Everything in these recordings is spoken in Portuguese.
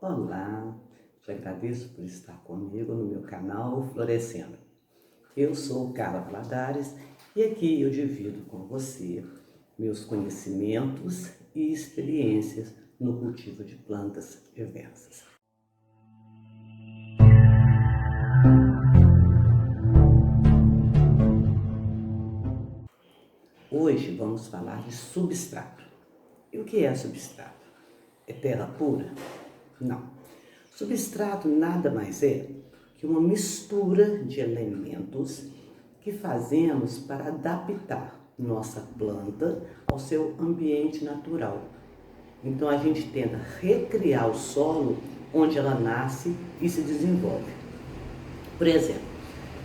Olá, te agradeço por estar comigo no meu canal Florescendo. Eu sou Carla Valadares e aqui eu divido com você meus conhecimentos e experiências no cultivo de plantas diversas. Hoje vamos falar de substrato. E o que é substrato? É terra pura? Não. Substrato nada mais é que uma mistura de elementos que fazemos para adaptar nossa planta ao seu ambiente natural. Então a gente tenta recriar o solo onde ela nasce e se desenvolve. Por exemplo,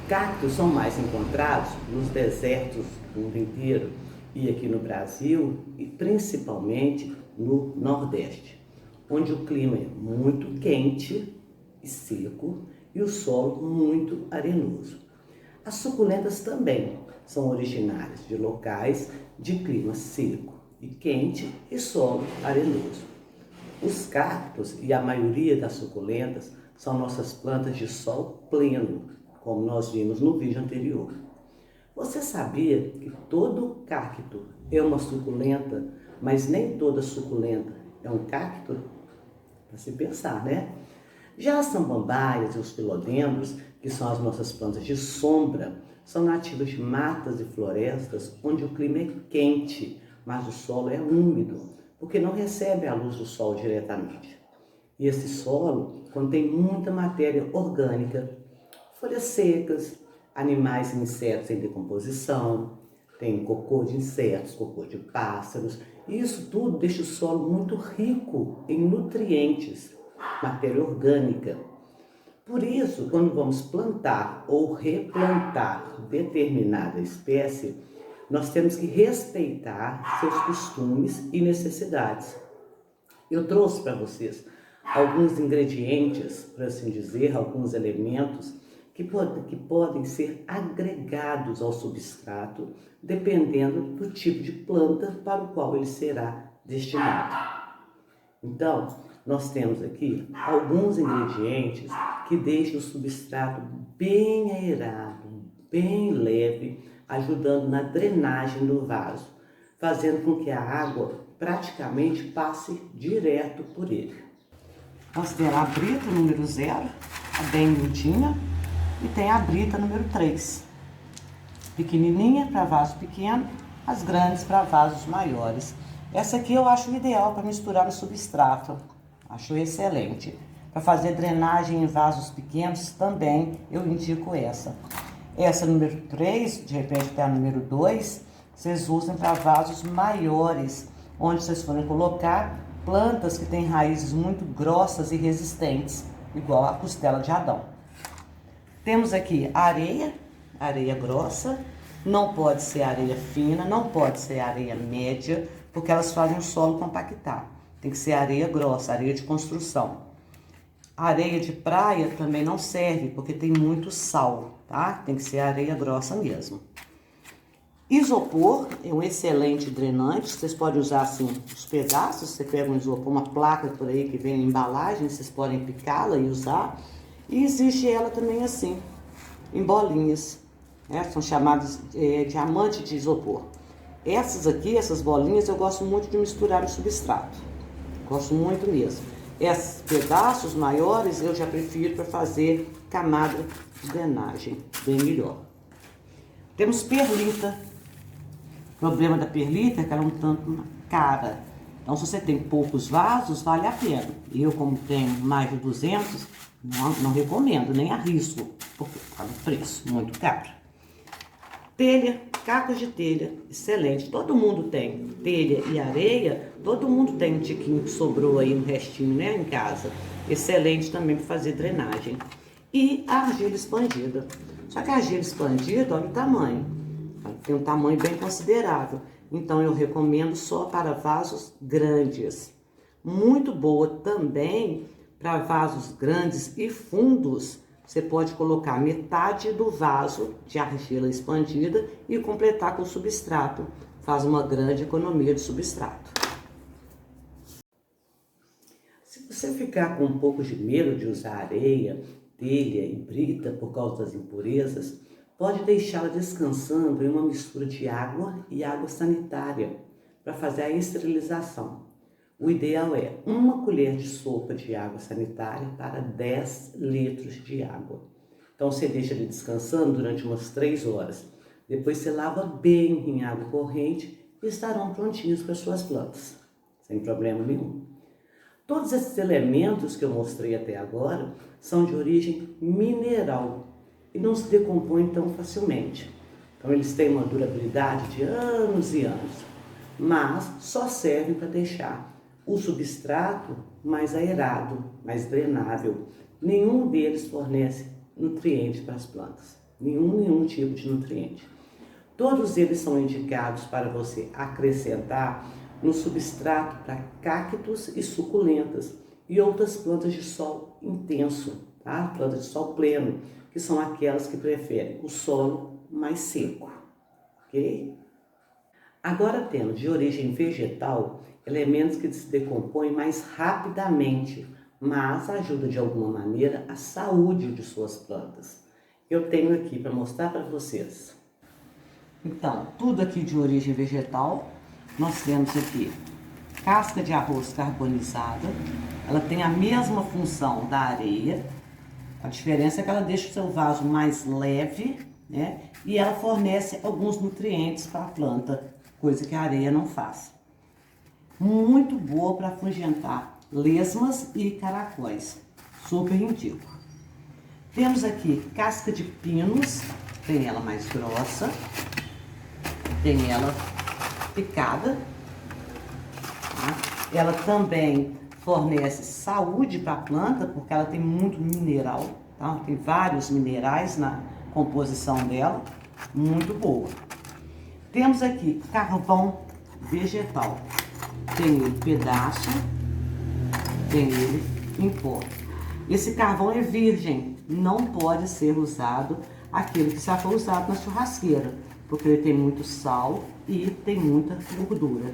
cactos são mais encontrados nos desertos do mundo inteiro e aqui no Brasil e principalmente no Nordeste, onde o clima é muito quente e seco e o solo muito arenoso. As suculentas também são originárias de locais de clima seco e quente e solo arenoso. Os cactos e a maioria das suculentas são nossas plantas de sol pleno, como nós vimos no vídeo anterior. Você sabia que todo cacto é uma suculenta, mas nem toda suculenta é um cacto? Para se pensar, né? Já as samambaias e os filodendros, que são as nossas plantas de sombra, são nativas de matas e florestas onde o clima é quente, mas o solo é úmido, porque não recebe a luz do sol diretamente. E esse solo contém muita matéria orgânica, folhas secas, animais e insetos em decomposição, tem cocô de insetos, cocô de pássaros, e isso tudo deixa o solo muito rico em nutrientes, matéria orgânica. Por isso, quando vamos plantar ou replantar determinada espécie, nós temos que respeitar seus costumes e necessidades. Eu trouxe para vocês alguns ingredientes, por assim dizer, alguns elementos que podem ser agregados ao substrato, dependendo do tipo de planta para o qual ele será destinado. Então, nós temos aqui alguns ingredientes que deixam o substrato bem aerado, bem leve, ajudando na drenagem do vaso, fazendo com que a água praticamente passe direto por ele. Nós temos a brita número 0, a bem miudinha, e tem a brita número 3. Pequenininha para vaso pequeno, as grandes para vasos maiores. Essa aqui eu acho ideal para misturar no substrato, acho excelente. Para fazer drenagem em vasos pequenos também eu indico essa. Essa número 3, de repente até a número 2, vocês usam para vasos maiores, onde vocês forem colocar plantas que têm raízes muito grossas e resistentes, igual a costela de Adão. Temos aqui areia grossa, não pode ser areia fina, não pode ser areia média, porque elas fazem o solo compactar. Tem que ser areia grossa, areia de construção. Areia de praia também não serve, porque tem muito sal, tá? Tem que ser areia grossa mesmo. Isopor é um excelente drenante, vocês podem usar assim os pedaços, você pega um isopor, uma placa por aí que vem em embalagem, vocês podem picá-la e usar. E existe ela também assim, em bolinhas, né? São chamadas diamante de isopor. Essas aqui, essas bolinhas, eu gosto muito de misturar no substrato. Gosto muito mesmo. Esses pedaços maiores eu já prefiro para fazer camada de drenagem, bem melhor. Temos perlita. O problema da perlita é que ela é um tanto cara. Então, se você tem poucos vasos, vale a pena. Eu, como tenho mais de 200, não recomendo, nem arrisco, porque está no preço, muito caro. Telha, cacos de telha, excelente. Todo mundo tem telha e areia, todo mundo tem um tiquinho que sobrou aí, um restinho, né, em casa. Excelente também para fazer drenagem. E a argila expandida. Só que a argila expandida, olha o tamanho. Tem um tamanho bem considerável. Então, eu recomendo só para vasos grandes. Muito boa também para vasos grandes e fundos. Você pode colocar metade do vaso de argila expandida e completar com o substrato. Faz uma grande economia de substrato. Se você ficar com um pouco de medo de usar areia, telha e brita por causa das impurezas, pode deixá-la descansando em uma mistura de água e água sanitária para fazer a esterilização. O ideal é 1 colher de sopa de água sanitária para 10 litros de água. Então você deixa ele descansando durante umas 3 horas. Depois você lava bem em água corrente e estarão prontinhos para suas plantas, sem problema nenhum. Todos esses elementos que eu mostrei até agora são de origem mineral e não se decompõem tão facilmente. Então eles têm uma durabilidade de anos e anos, mas só servem para deixar o substrato mais aerado, mais drenável. Nenhum deles fornece nutriente para as plantas, nenhum tipo de nutriente. Todos eles são indicados para você acrescentar no substrato para cactos e suculentas e outras plantas de sol intenso, tá? Plantas de sol pleno, que são aquelas que preferem o solo mais seco, ok? Agora temos de origem vegetal elementos que se decompõem mais rapidamente, mas ajudam de alguma maneira a saúde de suas plantas. Eu tenho aqui para mostrar para vocês. Então, tudo aqui de origem vegetal. Nós temos aqui casca de arroz carbonizada. Ela tem a mesma função da areia. A diferença é que ela deixa o seu vaso mais leve, né? E ela fornece alguns nutrientes para a planta, coisa que a areia não faz. Muito boa para afugentar lesmas e caracóis. Super indico. Temos aqui casca de pinos. Tem ela mais grossa. Tem ela picada, tá? Ela também fornece saúde para a planta, porque ela tem muito mineral, tá? Tem vários minerais na composição dela, muito boa. Temos aqui carvão vegetal, tem ele pedaço, tem ele em pó. Esse carvão é virgem, não pode ser usado aquele que já foi usado na churrasqueira, porque ele tem muito sal e tem muita gordura,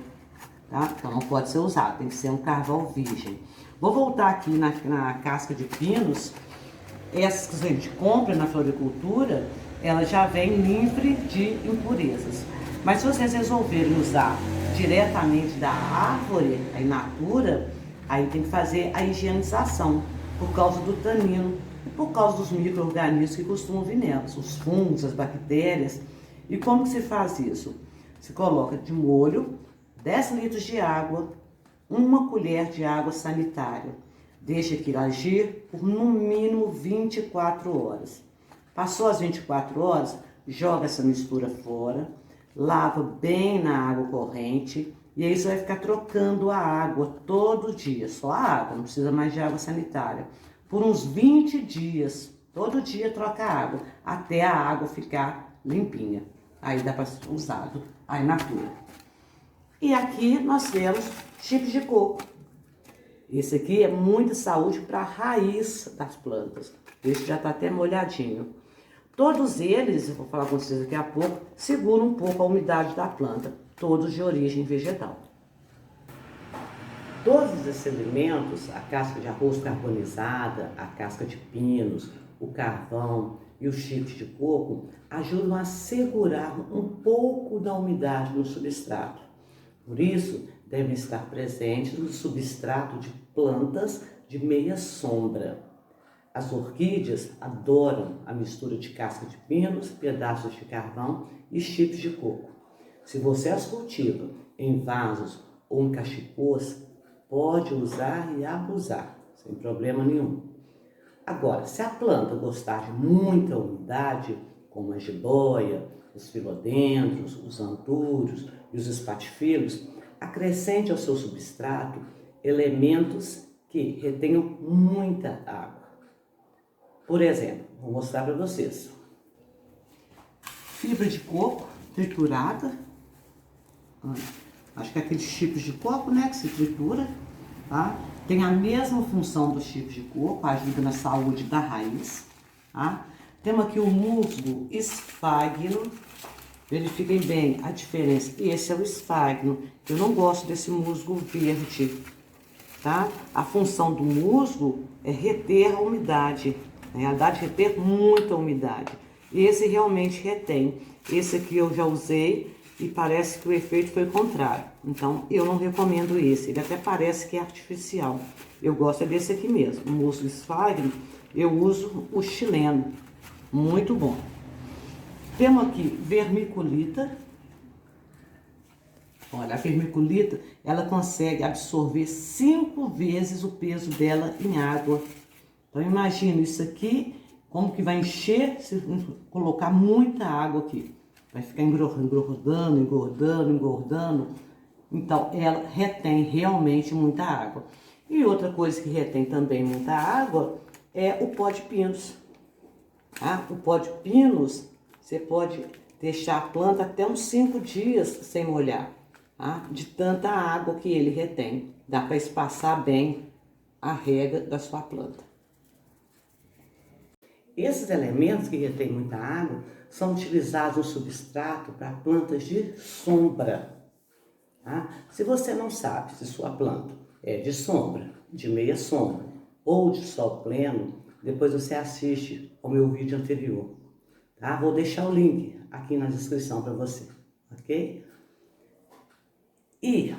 tá? Então não pode ser usado, tem que ser um carvão virgem. Vou voltar aqui na casca de pinos. Essas que a gente compra na floricultura, ela já vem livre de impurezas. Mas se vocês resolverem usar diretamente da árvore, a in natura, aí tem que fazer a higienização, por causa do tanino e por causa dos micro-organismos que costumam vir nelas, os fungos, as bactérias. E como que se faz isso? Se coloca de molho 10 litros de água, 1 colher de água sanitária. Deixa aquilo agir por no mínimo 24 horas. Passou as 24 horas, joga essa mistura fora, lava bem na água corrente e aí você vai ficar trocando a água todo dia, só a água, não precisa mais de água sanitária. Por uns 20 dias, todo dia troca a água, até a água ficar limpinha. Aí dá para ser usado a in natura. E aqui nós temos chifre de coco. Esse aqui é muita saúde para a raiz das plantas. Esse já está até molhadinho. Todos eles, eu vou falar com vocês daqui a pouco, seguram um pouco a umidade da planta. Todos de origem vegetal. Todos esses alimentos, a casca de arroz carbonizada, a casca de pinos, o carvão e o chifre de coco, ajudam a segurar um pouco da umidade no substrato. Por isso, devem estar presentes no substrato de plantas de meia sombra. As orquídeas adoram a mistura de casca de pinos, pedaços de carvão e chifre de coco. Se você as cultiva em vasos ou em cachepôs, pode usar e abusar, sem problema nenhum. Agora, se a planta gostar de muita umidade, como a jiboia, os filodendros, os antúrios e os espatifilos, acrescente ao seu substrato elementos que retenham muita água. Por exemplo, vou mostrar para vocês. Fibra de coco triturada. Acho que é aqueles chifres de coco, né, que se tritura, tá? Tem a mesma função do chifre de coco, ajuda na saúde da raiz, tá? Temos aqui o musgo esfagno. Verifiquem bem a diferença. Esse é o esfagno. Eu não gosto desse musgo verde, tá? A função do musgo é reter a umidade, na realidade reter muita umidade. Esse realmente retém. Esse aqui eu já usei e parece que o efeito foi contrário. Então eu não recomendo esse, ele até parece que é artificial. Eu gosto desse aqui mesmo, o musgo esfagno, eu uso o chileno, muito bom. Temos aqui vermiculita. Olha, a vermiculita, ela consegue absorver 5 vezes o peso dela em água. Então, imagina isso aqui, como que vai encher se colocar muita água aqui. Vai ficar engordando, engordando, engordando. Então, ela retém realmente muita água. E outra coisa que retém também muita água é o pó de pinos. Tá? O pó de pinos, você pode deixar a planta até uns 5 dias sem molhar. Tá? De tanta água que ele retém. Dá para espaçar bem a rega da sua planta. Esses elementos que retêm muita água são utilizados no substrato para plantas de sombra. Tá? Se você não sabe se sua planta é de sombra, de meia sombra ou de sol pleno, depois você assiste ao meu vídeo anterior. Tá? Vou deixar o link aqui na descrição para você, ok? E,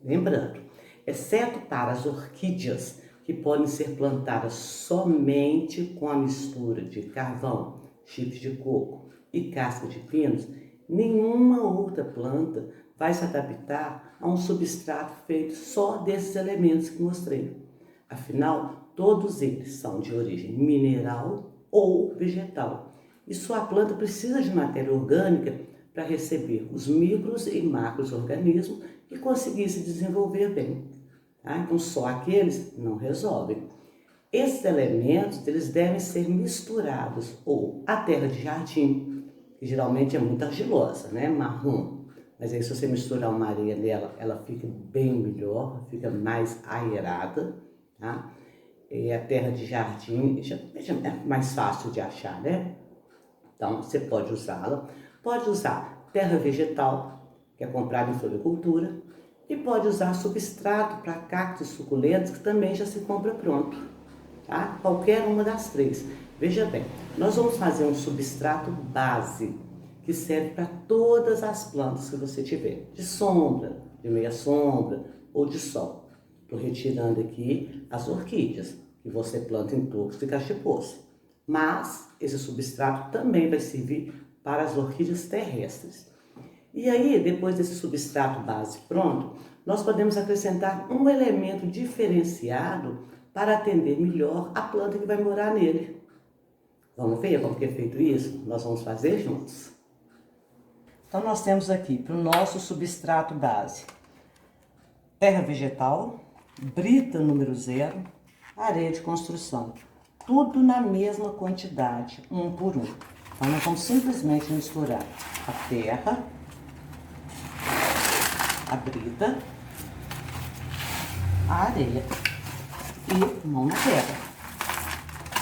lembrando, exceto para as orquídeas, que podem ser plantadas somente com a mistura de carvão, chips de coco e casca de pinos, nenhuma outra planta vai se adaptar a um substrato feito só desses elementos que mostrei. Afinal, todos eles são de origem mineral ou vegetal. E sua planta precisa de matéria orgânica para receber os micros e macros organismos e conseguir se desenvolver bem. Tá? Então, só aqueles não resolvem. Esses elementos, eles devem ser misturados, ou a terra de jardim, que geralmente é muito argilosa, né? Marrom. Mas aí, se você misturar uma areia nela, ela fica bem melhor, fica mais aerada, tá? E a terra de jardim é mais fácil de achar, né? Então, você pode usá-la. Pode usar terra vegetal, que é comprada em floricultura, e pode usar substrato para cactos suculentos, que também já se compra pronto, tá? Qualquer uma das três. Veja bem, nós vamos fazer um substrato base, que serve para todas as plantas que você tiver, de sombra, de meia sombra ou de sol. Estou retirando aqui as orquídeas, que você planta em tubos de cachipoça. Mas esse substrato também vai servir para as orquídeas terrestres. E aí, depois desse substrato base pronto, nós podemos acrescentar um elemento diferenciado para atender melhor a planta que vai morar nele. Vamos ver como que é feito isso? Nós vamos fazer juntos. Então, nós temos aqui para o nosso substrato base, terra vegetal, brita número 0, areia de construção. Tudo na mesma quantidade, um por um. Então, nós vamos simplesmente misturar a terra, a brita, a areia e mão na terra.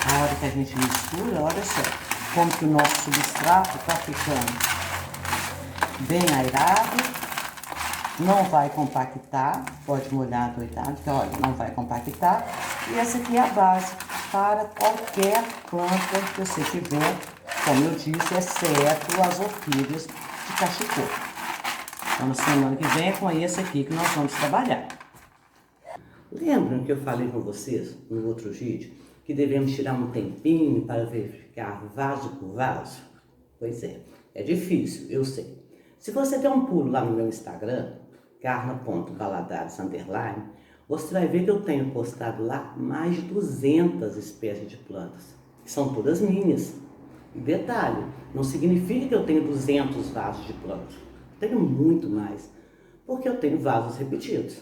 A hora que a gente mistura, olha só, como que o nosso substrato está ficando bem aerado, não vai compactar, pode molhar doidado, que olha, não vai compactar. E essa aqui é a base para qualquer planta que você tiver, como eu disse, exceto as orquídeas de cachecol. Então, na semana que vem é com esse aqui que nós vamos trabalhar. Lembram que eu falei com vocês no outro vídeo que devemos tirar um tempinho para verificar vaso por vaso? Pois é difícil, eu sei. Se você der um pulo lá no meu Instagram, carla.valadares_, você vai ver que eu tenho postado lá mais de 200 espécies de plantas, que são todas minhas. E detalhe, não significa que eu tenho 200 vasos de plantas. Tenho muito mais, porque eu tenho vasos repetidos.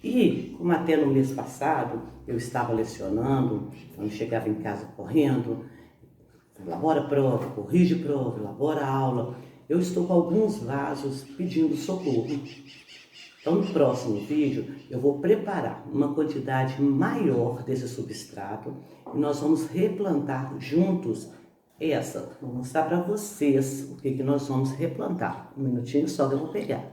E, como até no mês passado eu estava lecionando, então eu chegava em casa correndo, elabora prova, corrige prova, elabora aula, eu estou com alguns vasos pedindo socorro. Então, no próximo vídeo, eu vou preparar uma quantidade maior desse substrato e nós vamos replantar juntos essa. Vou mostrar para vocês o que nós vamos replantar. Um minutinho só que eu vou pegar.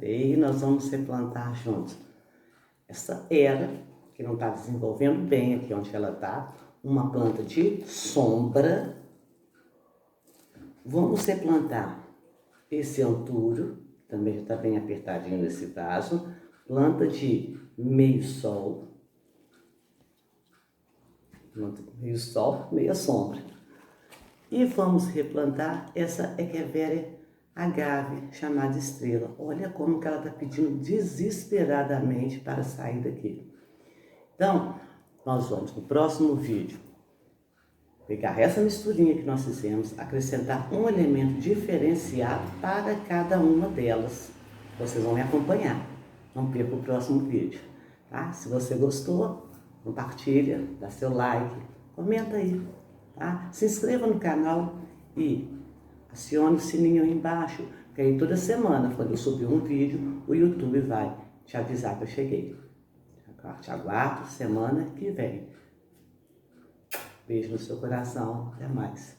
E nós vamos replantar juntos. Essa era, que não está desenvolvendo bem aqui onde ela está, uma planta de sombra. Vamos replantar esse anturo, também já está bem apertadinho nesse vaso. Planta de meio sol. Meio sol, meia sombra. E vamos replantar essa Echeveria agave, chamada estrela. Olha como que ela está pedindo desesperadamente para sair daqui. Então, nós vamos no próximo vídeo pegar essa misturinha que nós fizemos, acrescentar um elemento diferenciado para cada uma delas. Vocês vão me acompanhar. Não perca o próximo vídeo, tá? Se você gostou, compartilha, dá seu like, comenta aí, tá? Se inscreva no canal e acione o sininho aí embaixo, que aí toda semana, quando eu subir um vídeo, o YouTube vai te avisar que eu cheguei. Te aguardo semana que vem. Beijo no seu coração, até mais.